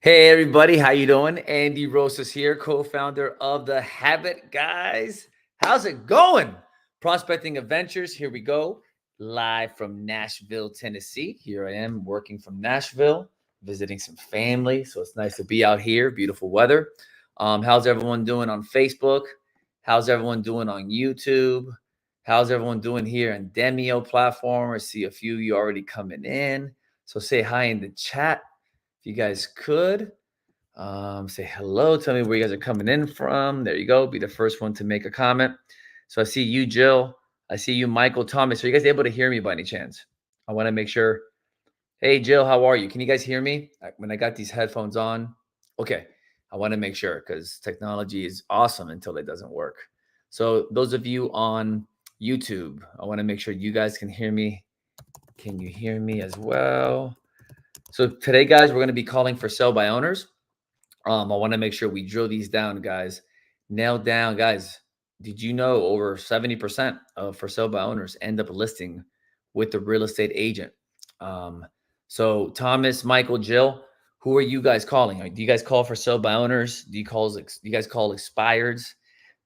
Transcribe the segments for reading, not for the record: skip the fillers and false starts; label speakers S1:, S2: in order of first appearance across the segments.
S1: Hey everybody, how you doing? Andy Rosas here, co-founder of The Habit Guys. How's it going? Prospecting Adventures, here we go. Live from Nashville, Tennessee. Here I am working from Nashville, visiting some family. So it's nice to be out here, beautiful weather. How's everyone doing on Facebook? How's everyone doing on YouTube? How's everyone doing here on Demio platform? I see a few of you already coming in. So say hi in the chat if you guys could. Say hello. Tell me where you guys are coming in from. There you go. Be the first one to make a comment. So I see you, Jill. I see you, Michael Thomas. Are you guys able to hear me by any chance? I want to make sure. Hey, Jill, how are you? Can you guys hear me when I got these headphones on? Okay. I want to make sure because technology is awesome until it doesn't work. So those of you on YouTube, I want to make sure you guys can hear me. Can you hear me as well? So today, guys, we're going to be calling for sell by owners. I want to make sure we drill these down, guys. Nail down, guys. Did you know over 70% of for sale by owners end up listing with the real estate agent? Um, so Thomas, Michael, Jill, who are you guys calling? Do you guys call for sale by owners? Do you guys call expireds?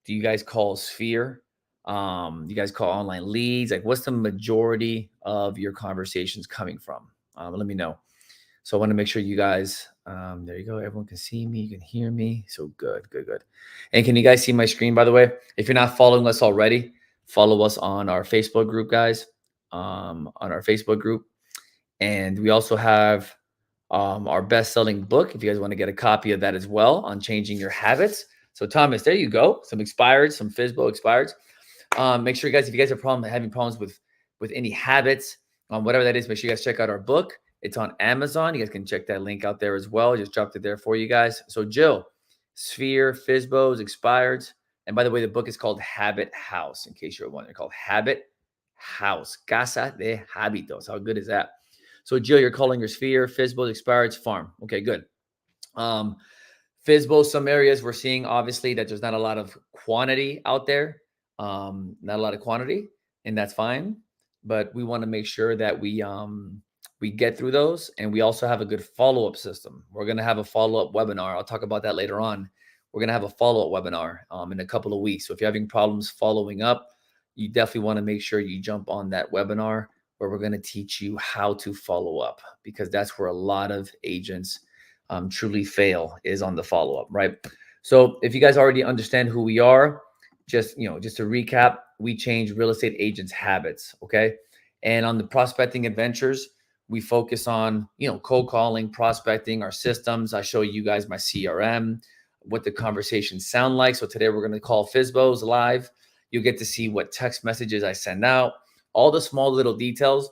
S1: Do you guys call Sphere? Do you guys call online leads? Like, what's the majority of your conversations coming from? Let me know. So I want to make sure you guys, there you go. Everyone can see me. You can hear me. So good, good, good. And can you guys see my screen, by the way? If you're not following us already, follow us on our Facebook group, guys, on our Facebook group. And we also have our best-selling book, if you guys want to get a copy of that as well, on changing your habits. So Thomas, there you go. Some expired, some FISBO expireds. Make sure, guys, if you guys are having problems with any habits, whatever that is, make sure you guys check out our book. It's on Amazon. You guys can check that link out there as well. I just dropped it there for you guys. So Jill, Sphere, FISBOs, expireds. And by the way, the book is called Habit House, in case you're wondering. Called Habit House. Casa de Hábitos. How good is that? So Jill, you're calling your Sphere, FISBOs, expireds, farm. Okay, good. FISBO, some areas we're seeing obviously that there's not a lot of quantity out there. Not a lot of quantity, and that's fine. But we want to make sure that we get through those, and we also have a good follow-up system. We're going to have a follow-up webinar. I'll talk about that later on. We're going to have a follow-up webinar in a couple of weeks. So if you're having problems following up, you definitely want to make sure you jump on that webinar where we're going to teach you how to follow up, because that's where a lot of agents truly fail, is on the follow-up, right? So if you guys already understand who we are, just to recap, we change real estate agents' habits, okay? And on the prospecting adventures, we focus on, cold calling, prospecting, our systems. I show you guys my CRM, what the conversations sound like. So today we're going to call FISBOs live. You'll get to see what text messages I send out, all the small little details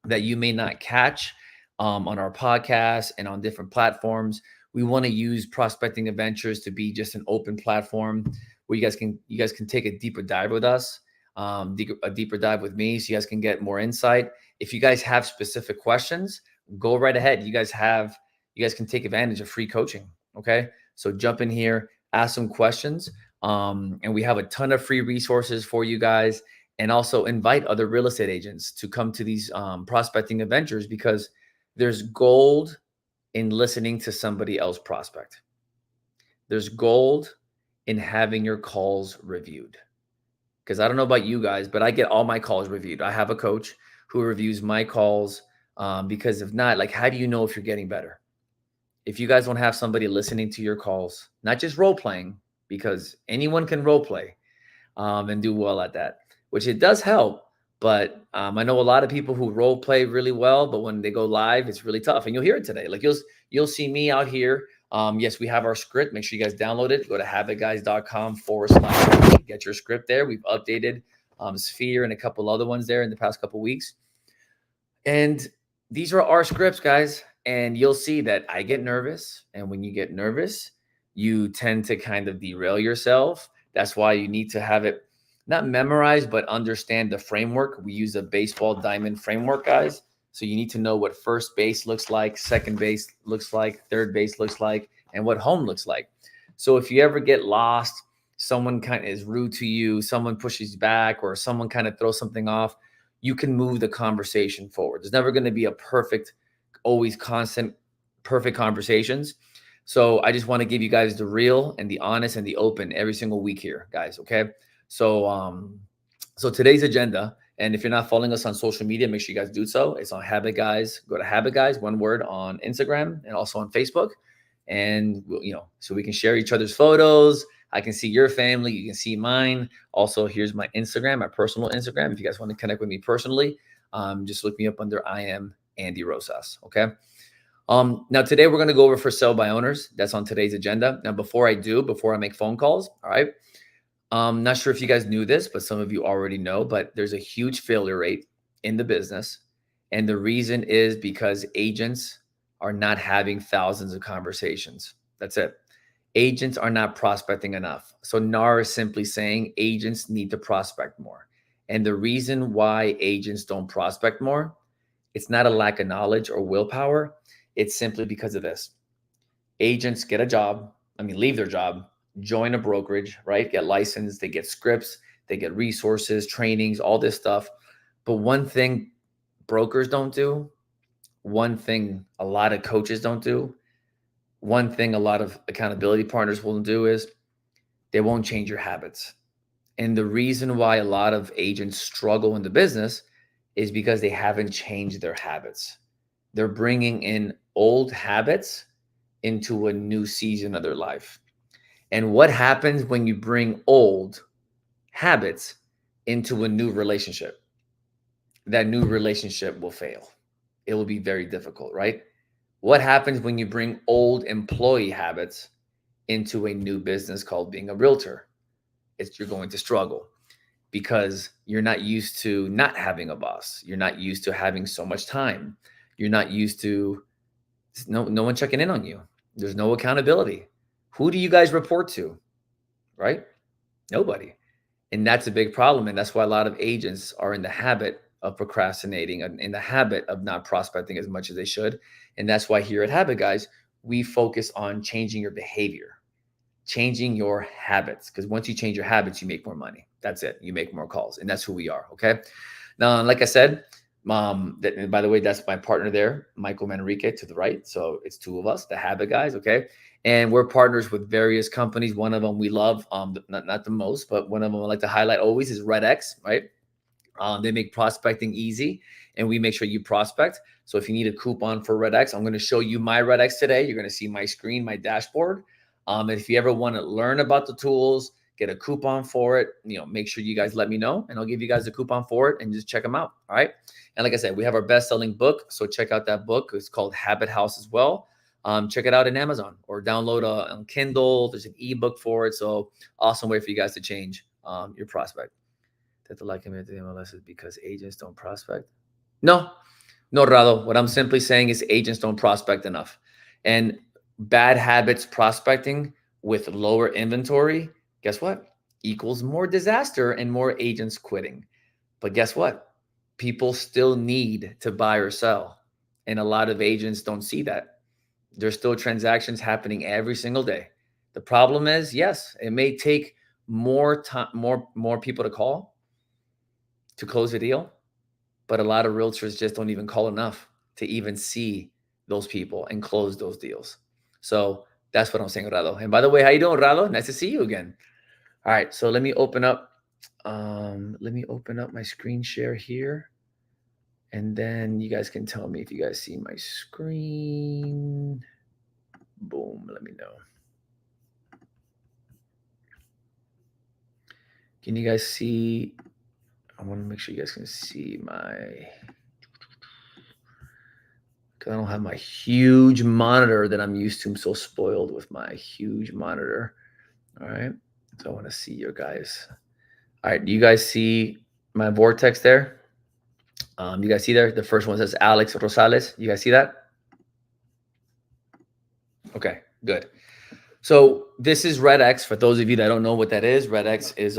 S1: that you may not catch on our podcast and on different platforms. We want to use prospecting adventures to be just an open platform where you guys can take a deeper dive with us, a deeper dive with me, so you guys can get more insight. If you guys have specific questions, go right ahead. You guys can take advantage of free coaching. Okay, so jump in here, ask some questions, and we have a ton of free resources for you guys. And also invite other real estate agents to come to these prospecting adventures, because there's gold in listening to somebody else prospect. There's gold in having your calls reviewed. Because I don't know about you guys, but I get all my calls reviewed. I have a coach who reviews my calls, because if not, like, how do you know if you're getting better? If you guys don't have somebody listening to your calls, not just role playing, because anyone can role play and do well at that, which it does help. But I know a lot of people who role play really well, but when they go live, it's really tough. And you'll hear it today. Like you'll see me out here. Yes, we have our script. Make sure you guys download it. Go to habitguys.com/. Get your script there. We've updated Sphere and a couple other ones there in the past couple weeks. And these are our scripts, guys. And you'll see that I get nervous. And when you get nervous, you tend to kind of derail yourself. That's why you need to have it not memorized, but understand the framework. We use a baseball diamond framework, guys. So you need to know what first base looks like, second base looks like, third base looks like, and what home looks like. So if you ever get lost, someone kind of is rude to you, someone pushes you back, or someone kind of throws something off, you can move the conversation forward. There's never going to be a perfect, always constant perfect conversations. So I just want to give you guys the real and the honest and the open every single week here, guys. Okay. So today's agenda, and if you're not following us on social media, make sure you guys do so. It's on Habit Guys. Go to Habit Guys, one word, on Instagram and also on Facebook. And so we can share each other's photos. I can see your family. You can see mine. Also, here's my Instagram, my personal Instagram. If you guys want to connect with me personally, just look me up under I am Andy Rosas. Okay. Now today we're going to go over for sale by owners. That's on today's agenda. Now, before I make phone calls, all right. Not sure if you guys knew this, but some of you already know, but there's a huge failure rate in the business. And the reason is because agents are not having thousands of conversations. That's it. Agents are not prospecting enough. So NAR is simply saying agents need to prospect more. And the reason why agents don't prospect more, it's not a lack of knowledge or willpower. It's simply because of this. Agents get a job, leave their job, join a brokerage, right? Get licensed, they get scripts, they get resources, trainings, all this stuff. But one thing brokers don't do, one thing a lot of coaches don't do, one thing a lot of accountability partners won't do is they won't change your habits. And the reason why a lot of agents struggle in the business is because they haven't changed their habits. They're bringing in old habits into a new season of their life. And what happens when you bring old habits into a new relationship? That new relationship will fail. It will be very difficult, right? What happens when you bring old employee habits into a new business called being a realtor? You're going to struggle because you're not used to not having a boss. You're not used to having so much time. You're not used to no one checking in on you. There's no accountability. Who do you guys report to? Right? Nobody. And that's a big problem. And that's why a lot of agents are in the habit of procrastinating and in the habit of not prospecting as much as they should. And that's why here at Habit Guys, we focus on changing your behavior, changing your habits. Because once you change your habits, you make more money. That's it. You make more calls. And that's who we are. Okay. Now, like I said, by the way, that's my partner there, Michael Manrique, to the right. So it's two of us, the Habit Guys. Okay. And we're partners with various companies. One of them we love, not the most, but one of them I like to highlight always is Red X, right? They make prospecting easy, and we make sure you prospect. So if you need a coupon for Red X, I'm going to show you my Red X today. You're going to see my screen, my dashboard. And if you ever want to learn about the tools, get a coupon for it, make sure you guys let me know, and I'll give you guys a coupon for it and just check them out. All right. And like I said, we have our best-selling book. So check out that book. It's called Habit House as well. Check it out in Amazon or download on Kindle. There's an ebook for it. So awesome way for you guys to change your prospect. That the like MLS is because agents don't prospect. No, Rado. What I'm simply saying is agents don't prospect enough. And bad habits prospecting with lower inventory, guess what? Equals more disaster and more agents quitting. But guess what? People still need to buy or sell. And a lot of agents don't see that. There's still transactions happening every single day. The problem is, yes, it may take more time, more people to call to close a deal, but a lot of realtors just don't even call enough to even see those people and close those deals. So that's what I'm saying, Rado. And by the way, how you doing, Rado? Nice to see you again. All right, so let me open up my screen share here. And then you guys can tell me if you guys see my screen. Boom, let me know. Can you guys see? I want to make sure you guys can see because I don't have my huge monitor that I'm used to. I'm so spoiled with my huge monitor. All right. So I want to see your guys. All right. Do you guys see my vortex there? You guys see there? The first one says Alex Rosales. You guys see that? Okay, good. So this is Red X. For those of you that don't know what that is, Red X is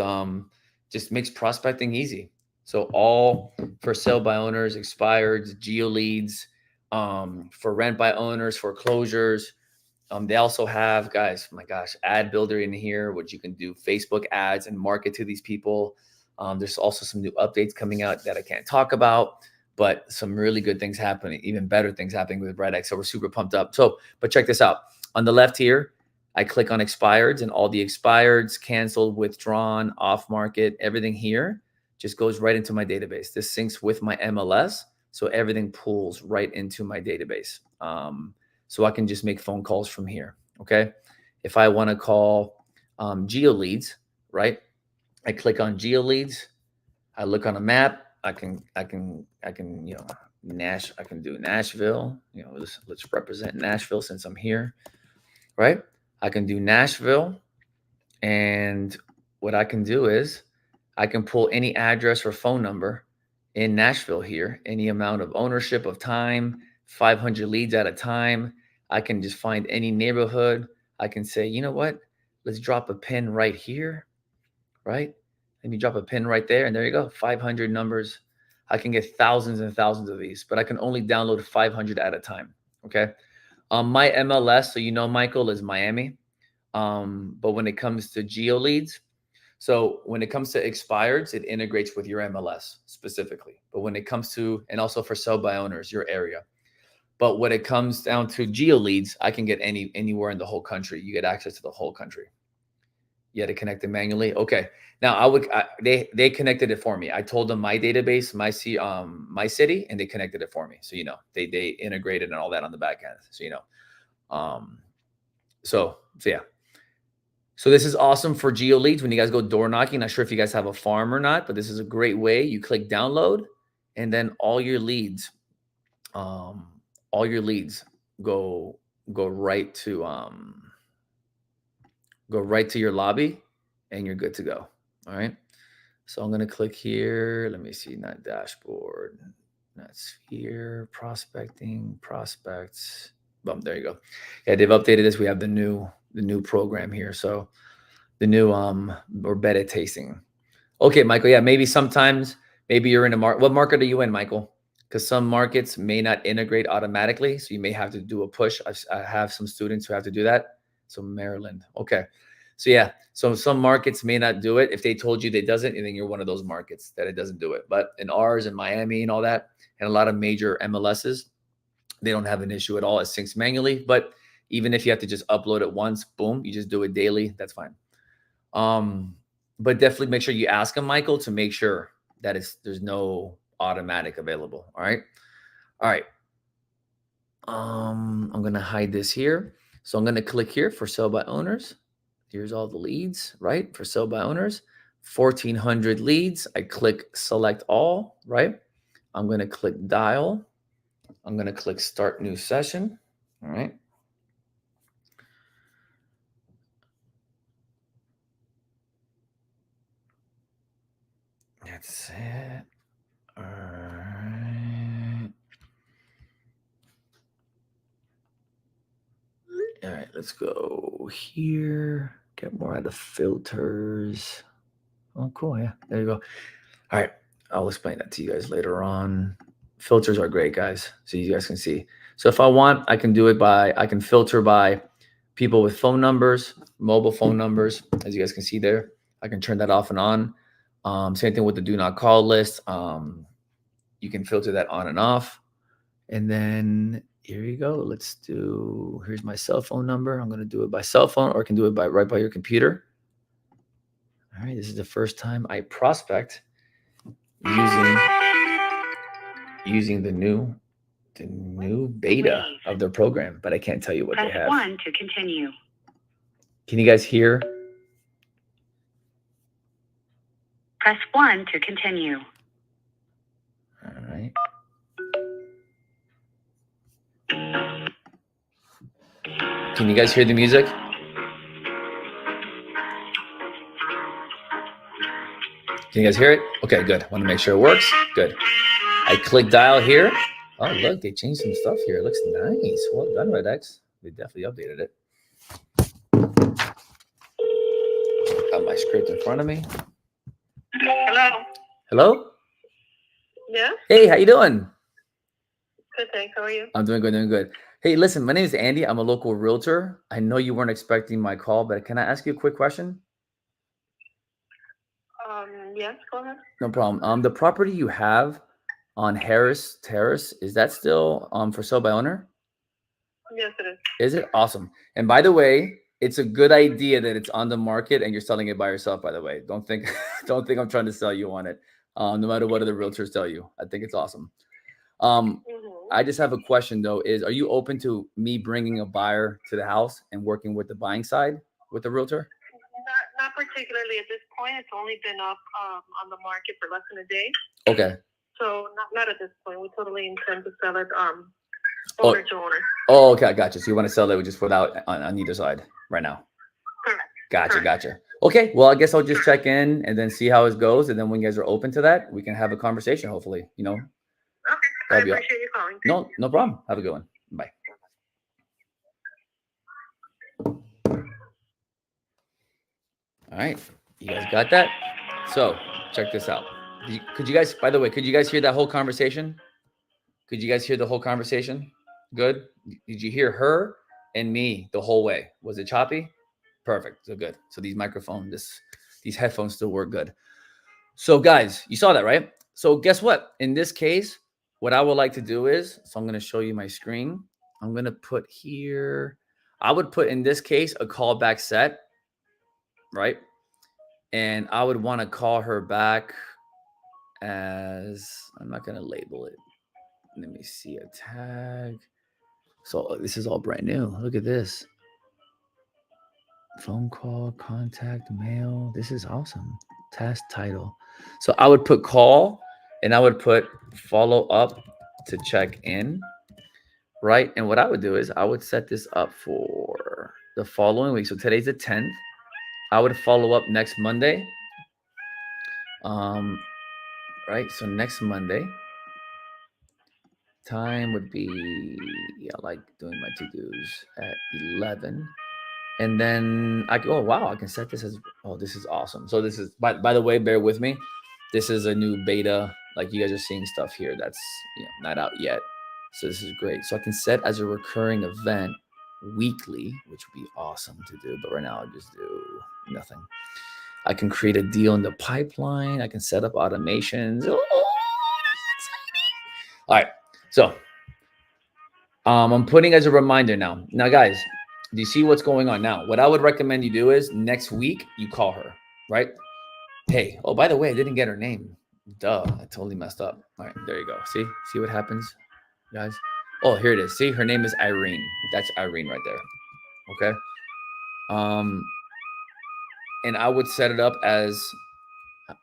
S1: just makes prospecting easy. So all for sale by owners, expireds, geo leads, for rent by owners, foreclosures. They also have, guys, my gosh, ad builder in here, which you can do Facebook ads and market to these people. There's also some new updates coming out that I can't talk about, but some really good things happening, even better things happening with Red X. So we're super pumped up. So, but check this out. On the left here, I click on expireds, and all the expireds, canceled, withdrawn, off market, everything here just goes right into my database. This syncs with my MLS, so everything pulls right into my database. So I can just make phone calls from here. Okay. If I want to call geo leads, right? I click on geo leads. I look on a map. I can I can I can do Nashville. Let's represent Nashville since I'm here, right? I can do Nashville, and what I can do is I can pull any address or phone number in Nashville here, any amount of ownership of time, 500 leads at a time. I can just find any neighborhood. I can say, you know what? Let's drop a pin right here, right? Let me drop a pin right there, and there you go, 500 numbers. I can get thousands and thousands of these, but I can only download 500 at a time, okay? My MLS, so you know, Michael, is Miami. But when it comes to geo leads, so when it comes to expireds, it integrates with your MLS specifically. But when it comes to, and also for sell by owners, your area. But when it comes down to geo leads, I can get anywhere in the whole country. You get access to the whole country. You had to connect it manually. Okay. Now they connected it for me. I told them my database, my city, and they connected it for me. So they integrated and all that on the back end. So so yeah. So this is awesome for geo leads when you guys go door knocking. Not sure if you guys have a farm or not, but this is a great way. You click download, and then all your leads go right to your lobby, and you're good to go. All right. So I'm going to click here. Let me see, not dashboard, not sphere, prospecting, prospects. Boom, there you go. Yeah, they've updated this. We have the new program here. So the new or beta tasting. Okay, Michael. Yeah, maybe sometimes you're in a market. What market are you in, Michael? Because some markets may not integrate automatically, so you may have to do a push. I have some students who have to do that. So Maryland. Okay. So yeah, so some markets may not do it. If they told you that it doesn't, and then you're one of those markets that it doesn't do it. But in ours, in Miami and all that, and a lot of major MLSs, they don't have an issue at all. It syncs manually. But even if you have to just upload it once, boom, you just do it daily. That's fine. But definitely make sure you ask them, Michael, to make sure that there's no automatic available. All right. All right. I'm going to hide this here. So I'm going to click here for sell by owners. Here's all the leads, right? For sell by owners, 1,400 leads. I click select all, right? I'm going to click dial. I'm going to click start new session. All right. That's it. All right. All right, let's go here. Get more out of filters. Oh, cool. Yeah, there you go. All right. I'll explain that to you guys later on. Filters are great, guys. So you guys can see. So if I want, I can do it I can filter by people with phone numbers, mobile phone numbers, as you guys can see there. I can turn that off and on. Same thing with the do not call list. You can filter that on and off. And then here you go. Here's my cell phone number. I'm going to do it by cell phone, or I can do it right by your computer. All right. This is the first time I prospect using the new beta of their program, but I can't tell you what they have.
S2: Press 1 to continue.
S1: Can you guys hear?
S2: Press 1 to continue.
S1: All right. Can you guys hear the music? Can you guys hear it? Okay, good. Want to make sure it works. Good. I click dial here. Oh, look, they changed some stuff here. It looks nice. Well done, Red X. They definitely updated it. Got my script in front of me.
S2: Hello.
S1: Hello?
S2: Yeah?
S1: Hey, how you doing?
S2: Good, thanks. How are you?
S1: I'm doing good. Hey, listen, my name is Andy. I'm a local realtor. I know you weren't expecting my call, but can I ask you a quick question?
S2: Yes, go ahead.
S1: No problem. The property you have on Harris Terrace. Is that still for sale by owner?
S2: Yes, it is.
S1: Is it? Awesome. And by the way, it's a good idea that it's on the market and you're selling it by yourself, by the way. Don't think don't think I'm trying to sell you on it. No matter what other realtors tell you. I think it's awesome. I just have a question though, is are you open to me bringing a buyer to the house and working with the buying side with the realtor?
S2: Not particularly at this point. It's only been up on the market for less than a day.
S1: Okay.
S2: So not at this point. We totally intend to sell it
S1: Oh.
S2: owner to owner.
S1: Oh, okay, I gotcha. So you want to sell it just without on either side right now?
S2: Correct.
S1: Gotcha. Okay, well, I guess I'll just check in and then see how it goes, and then when you guys are open to that, we can have a conversation. Hopefully, you know.
S2: Okay. I
S1: That'd be
S2: appreciate you calling.
S1: No problem. Have a good one. Bye. All right, you guys got that? So check this out. Could you guys, by the way, could you guys hear that whole conversation? Could you guys hear the whole conversation? Good. Did you hear her and me the whole way? Was it choppy? Perfect. So good. So these these headphones still work good. So guys, you saw that, right? So guess what? In this case, what I would like to do is, so I'm going to show you my screen. I'm going to put here, I would put in this case a callback set, right? And I would want to call her back as, I'm not going to label it. Let me see, a tag. So this is all brand new. Look at this. Phone call, contact, mail. This is awesome. Task title. So I would put call and I would put follow up to check in, right? And what I would do is I would set this up for the following week. So today's the 10th. I would follow up next Monday. Right? So next Monday. Time would be, I like doing my to-dos at 11. And then oh wow, I can set this as, oh, this is awesome. So this is, by the way, bear with me. This is a new beta. Like you guys are seeing stuff here that's not out yet. So this is great. So I can set as a recurring event weekly, which would be awesome to do. But right now I'll just do nothing. I can create a deal in the pipeline. I can set up automations. Oh, that's exciting. All right. So I'm putting as a reminder now. Now, guys, do you see what's going on now? What I would recommend you do is next week you call her, right? Hey, oh, by the way, I didn't get her name. Duh, I totally messed up. All right, there you go. See what happens, guys? Oh, here it is. See, her name is Irene. That's Irene right there. Okay. And I would set it up as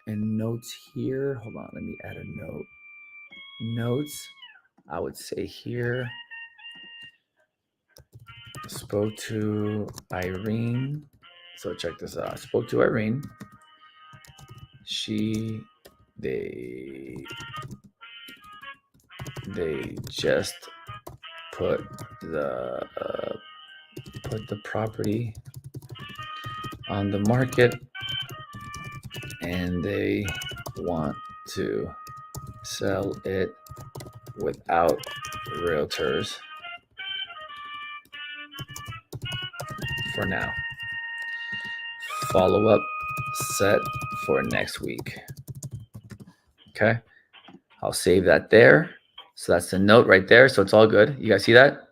S1: in notes here. Hold on, let me add a note. Notes. I would say here. Spoke to Irene. So check this out. I spoke to Irene. They just put the property on the market and they want to sell it without realtors for now. Follow up set for next week. Okay. I'll save that there. So that's the note right there. So it's all good. You guys see that?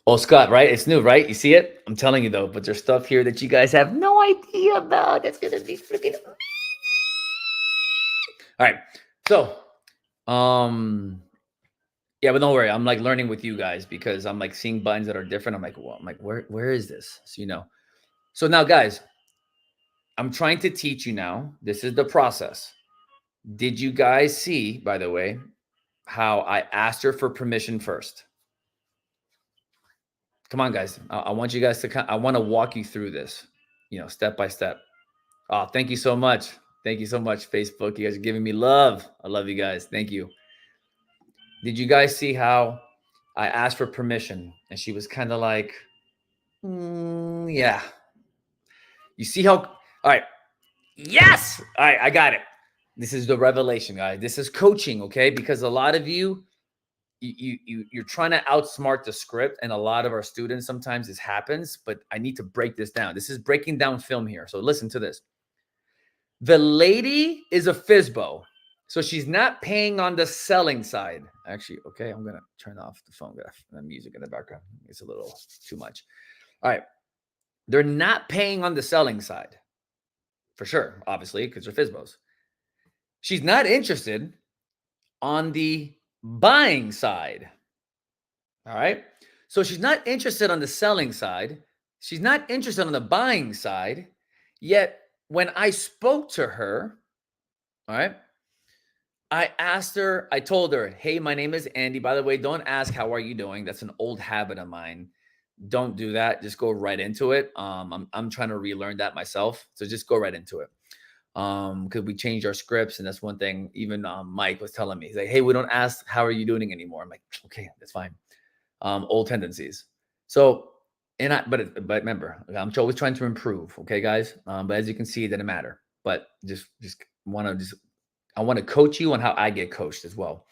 S1: Oh, Scott, right? It's new, right? You see it? I'm telling you though, but there's stuff here that you guys have no idea about. That's gonna be freaking amazing. All right. So, yeah, but don't worry. I'm like learning with you guys because I'm like seeing buttons that are different. I'm like, well, where is this? So, So now, guys, I'm trying to teach you now. This is the process. Did you guys see, by the way, how I asked her for permission first? Come on, guys. I want you guys to, I want to walk you through this, step by step. Oh, thank you so much. Thank you so much, Facebook. You guys are giving me love. I love you guys. Thank you. Did you guys see how I asked for permission and she was kind of like, yeah. You see how, all right. Yes. All right. I got it. This is the revelation, guys. This is coaching. Okay. Because a lot of you're trying to outsmart the script. And a lot of our students, sometimes this happens, but I need to break this down. This is breaking down film here. So listen to this. The lady is a FISBO. So she's not paying on the selling side. Actually, okay, I'm going to turn off the phone. Got the music in the background. It's a little too much. All right. They're not paying on the selling side for sure, obviously, because they're FISBOs. She's not interested on the buying side. All right. So she's not interested on the selling side. She's not interested on the buying side. Yet when I spoke to her, all right, I told her, hey, my name is Andy. By the way, don't ask how are you doing. That's an old habit of mine. Don't do that. Just go right into it. I'm trying to relearn that myself. So just go right into it. Because we changed our scripts, and that's one thing. Even Mike was telling me, he's like, hey, we don't ask how are you doing anymore. I'm like, okay, that's fine. Old tendencies. So, but remember, I'm always trying to improve. Okay, guys. But as you can see, it didn't matter. But I want to coach you on how I get coached as well.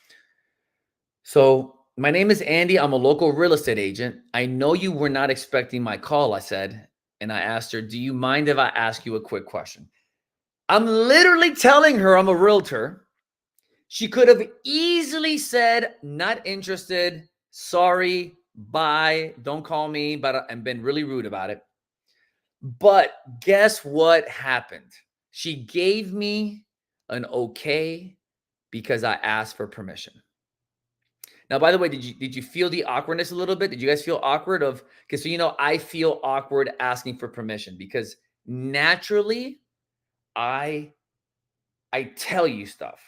S1: So, my name is Andy. I'm a local real estate agent. I know you were not expecting my call, I said. And I asked her, do you mind if I ask you a quick question? I'm literally telling her I'm a realtor. She could have easily said, not interested, sorry, bye, don't call me, and been really rude about it. But guess what happened? She gave me an okay because I asked for permission. Now, by the way, did you feel the awkwardness a little bit? Did you guys feel awkward because I feel awkward asking for permission because naturally I tell you stuff.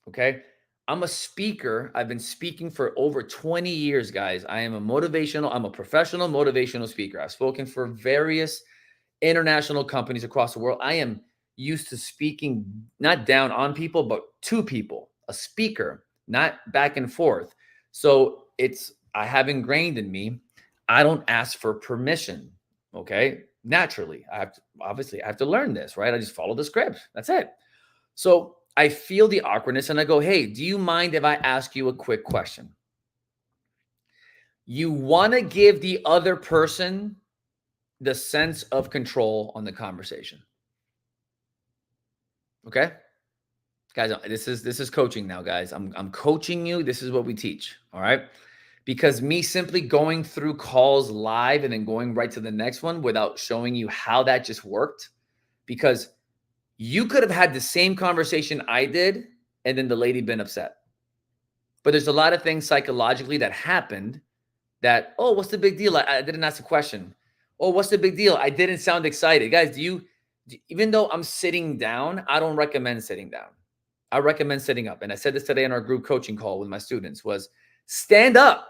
S1: Okay? I'm a speaker. I've been speaking for over 20 years, guys. I'm a professional motivational speaker. I've spoken for various international companies across the world. I am used to speaking not down on people, but to people, a speaker, not back and forth. So I have ingrained in me, I don't ask for permission. Okay. Naturally, I have to learn this, right? I just follow the script. That's it. So I feel the awkwardness and I go, hey, do you mind if I ask you a quick question? You want to give the other person the sense of control on the conversation. Okay? Guys, this is coaching now, guys. I'm coaching you. This is what we teach. All right. Because me simply going through calls live and then going right to the next one without showing you how that just worked, because you could have had the same conversation I did and then the lady been upset. But there's a lot of things psychologically that happened that, oh, what's the big deal? I didn't ask a question. Oh, what's the big deal? I didn't sound excited. Guys, even though I'm sitting down, I don't recommend sitting down. I recommend sitting up. And I said this today in our group coaching call with my students was stand up,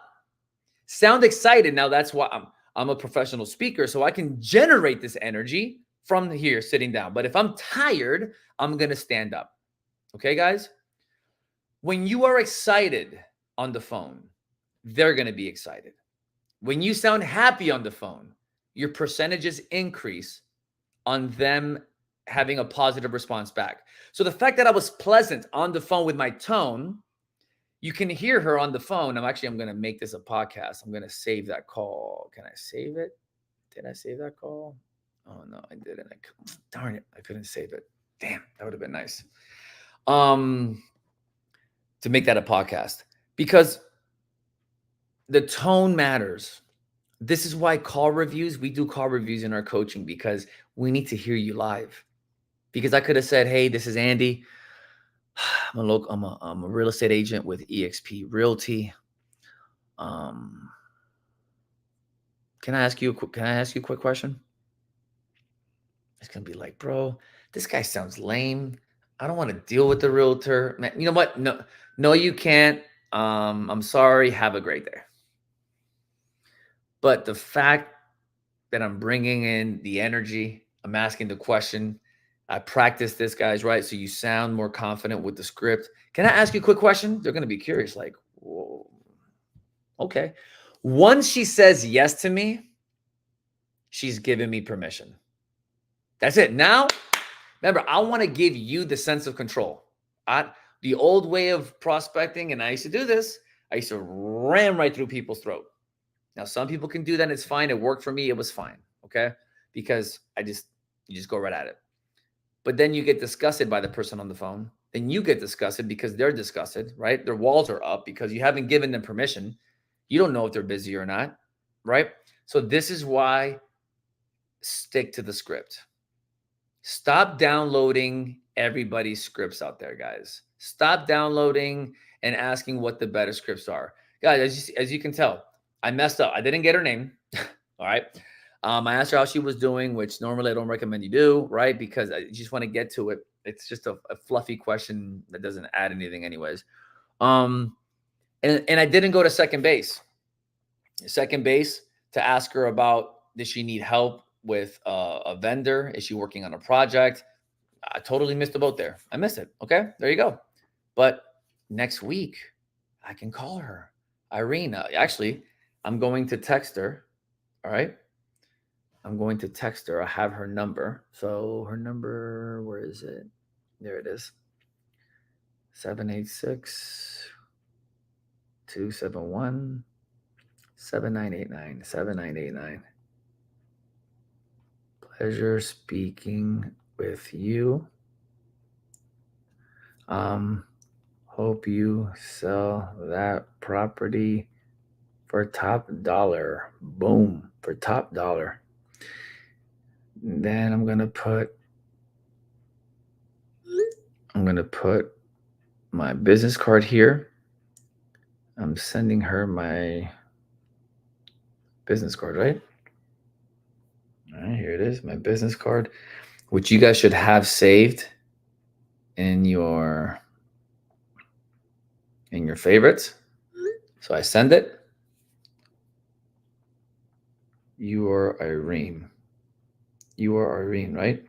S1: sound excited. Now that's why I'm a professional speaker, so I can generate this energy from here sitting down. But if I'm tired, I'm going to stand up. Okay, guys? When you are excited on the phone, they're going to be excited. When you sound happy on the phone, your percentages increase on them having a positive response back. So the fact that I was pleasant on the phone with my tone, you can hear her on the phone. I'm going to make this a podcast. I'm going to save that call. Can I save it? Did I save that call? Oh no, I didn't. Darn it. I couldn't save it. Damn, that would have been nice. To make that a podcast, because the tone matters. This is why we do call reviews in our coaching, because we need to hear you live. Because I could have said, hey, this is Andy. I'm a real estate agent with eXp Realty. Can I ask you a quick question? It's going to be like, bro, this guy sounds lame. I don't want to deal with the realtor. Man, you know what? No, you can't. I'm sorry. Have a great day. But the fact that I'm bringing in the energy, I'm asking the question, I practice this, guys, right? So you sound more confident with the script. Can I ask you a quick question? They're going to be curious, like, whoa, okay. Once she says yes to me, she's given me permission. That's it. Now, remember, I want to give you the sense of control. The old way of prospecting, and I used to do this, I used to ram right through people's throat. Now, some people can do that. And it's fine. It worked for me. It was fine. Okay. Because you just go right at it. but then you get disgusted by the person on the phone. Then you get disgusted because they're disgusted, right? Their walls are up because you haven't given them permission. You don't know if they're busy or not, right? So this is why stick to the script. Stop downloading everybody's scripts out there, guys. Stop downloading and asking what the better scripts are. Guys, as you can tell, I messed up. I didn't get her name. All right. I asked her how she was doing, which normally I don't recommend you do, right? Because I just want to get to it. It's just a fluffy question that doesn't add anything, anyways. And I didn't go to second base. Second base to ask her about, does she need help with a vendor? Is she working on a project? I totally missed the boat there. I missed it. Okay, there you go. But next week, I can call her. Irene, actually, I'm going to text her. All right. I'm going to text her. I have her number. So her number, where is it? There it is. 786 271 7989. 7989. Pleasure speaking with you. Hope you sell that property for top dollar. Boom, for top dollar. Then I'm gonna put my business card here. I'm sending her my business card, right? All right, here it is, my business card, which you guys should have saved in your favorites. So I send it. You are Irene. You are Irene, right?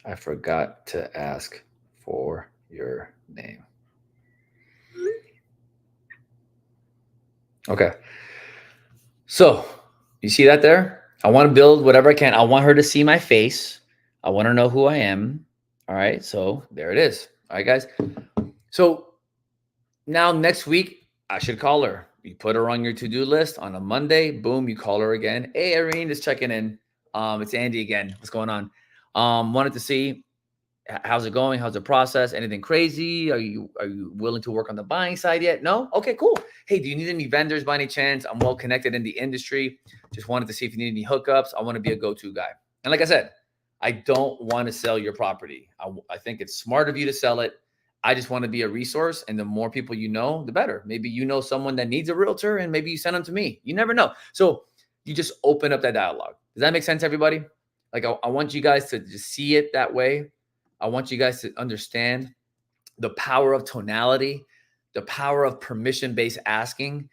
S1: I forgot to ask for your name. Okay. So you see that there? I want to build whatever I can. I want her to see my face. I want to know who I am. All right. So there it is. All right, guys. So now next week, I should call her. You put her on your to-do list on a Monday. Boom, you call her again. Hey, Irene, just checking in. It's Andy again. What's going on? Wanted to see how's it going? How's the process? Anything crazy? Are you willing to work on the buying side yet? No? Okay, cool. Hey, do you need any vendors by any chance? I'm well connected in the industry. Just wanted to see if you need any hookups. I want to be a go-to guy. And like I said, I don't want to sell your property. I think it's smart of you to sell it. I just want to be a resource. And the more people you know, the better. Maybe you know someone that needs a realtor and maybe you send them to me. You never know. So you just open up that dialogue. Does that make sense, everybody? Like I want you guys to just see it that way. I want you guys to understand the power of tonality, the power of permission-based asking.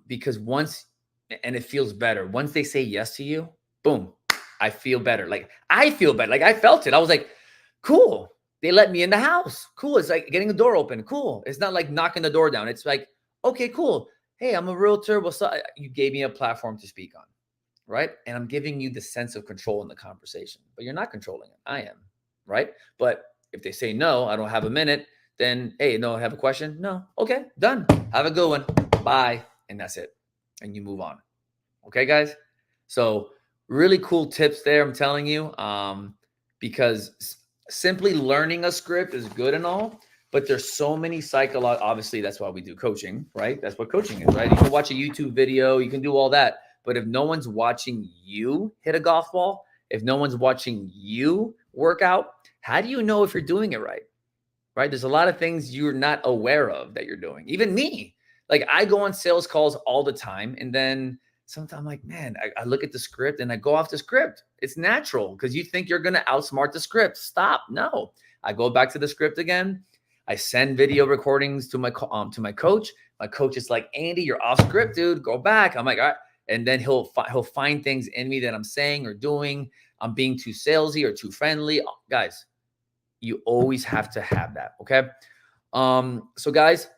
S1: Because once, and it feels better, once they say yes to you, boom, I feel better. Like I feel better. Like I felt it. I was like, cool. They let me in the house. Cool. It's like getting the door open. Cool. It's not like knocking the door down. It's like, okay, cool. Hey, I'm a realtor. What's up? You gave me a platform to speak on, right? And I'm giving you the sense of control in the conversation, but you're not controlling it. I am, right? But if they say no, I don't have a minute, then hey, no, I have a question. No, okay, done. Have a good one. Bye, and that's it. And you move on. Okay, guys. So really cool tips there. I'm telling you, because simply learning a script is good and all, but there's so many psychological. Obviously, that's why we do coaching, right? That's what coaching is, right? You can watch a YouTube video, you can do all that. But if no one's watching you hit a golf ball, if no one's watching you work out, how do you know if you're doing it right? Right? There's a lot of things you're not aware of that you're doing. Even me, like I go on sales calls all the time. And then sometimes I'm like, man, I look at the script and I go off the script. It's natural because you think you're going to outsmart the script. Stop. No, I go back to the script again. I send video recordings to my coach. My coach is like, Andy, you're off script, dude. Go back. I'm like, all right. And then he'll find things in me that I'm saying or doing. I'm being too salesy or too friendly. Guys, you always have to have that. Okay. So guys,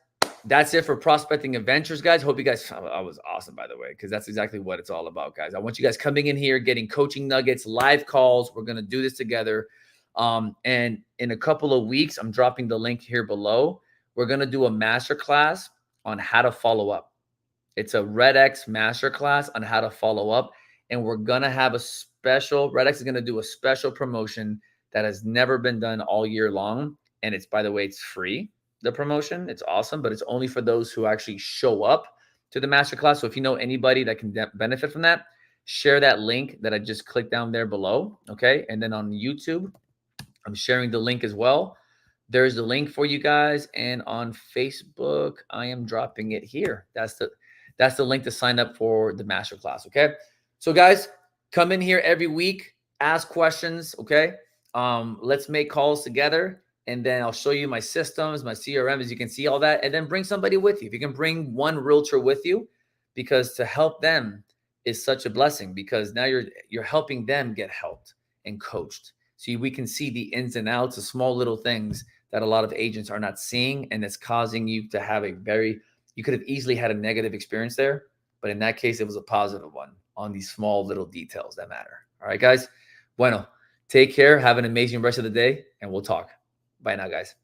S1: that's it for prospecting adventures, guys. Hope you guys, I was awesome, by the way, because that's exactly what it's all about, guys. I want you guys coming in here, getting coaching nuggets, live calls. We're going to do this together. And in a couple of weeks, I'm dropping the link here below. We're going to do a masterclass on how to follow up. It's a Red X masterclass on how to follow up. And we're going to have a special, Red X is going to do a special promotion that has never been done all year long. And it's, by the way, it's free, the promotion. It's awesome, but it's only for those who actually show up to the masterclass. So if you know anybody that can benefit from that, share that link that I just clicked down there below. Okay. And then on YouTube, I'm sharing the link as well. There's the link for you guys. And on Facebook, I am dropping it here. That's the link to sign up for the masterclass. Okay. So guys, come in here every week, ask questions. Okay. Let's make calls together. And then I'll show you my systems, my CRM, as you can see all that. And then bring somebody with you. If you can bring one realtor with you, because to help them is such a blessing, because now you're helping them get helped and coached. So we can see the ins and outs of small little things that a lot of agents are not seeing. And it's causing you to have you could have easily had a negative experience there. But in that case, it was a positive one on these small little details that matter. All right, guys. Bueno, take care. Have an amazing rest of the day, and we'll talk. Bye now, guys.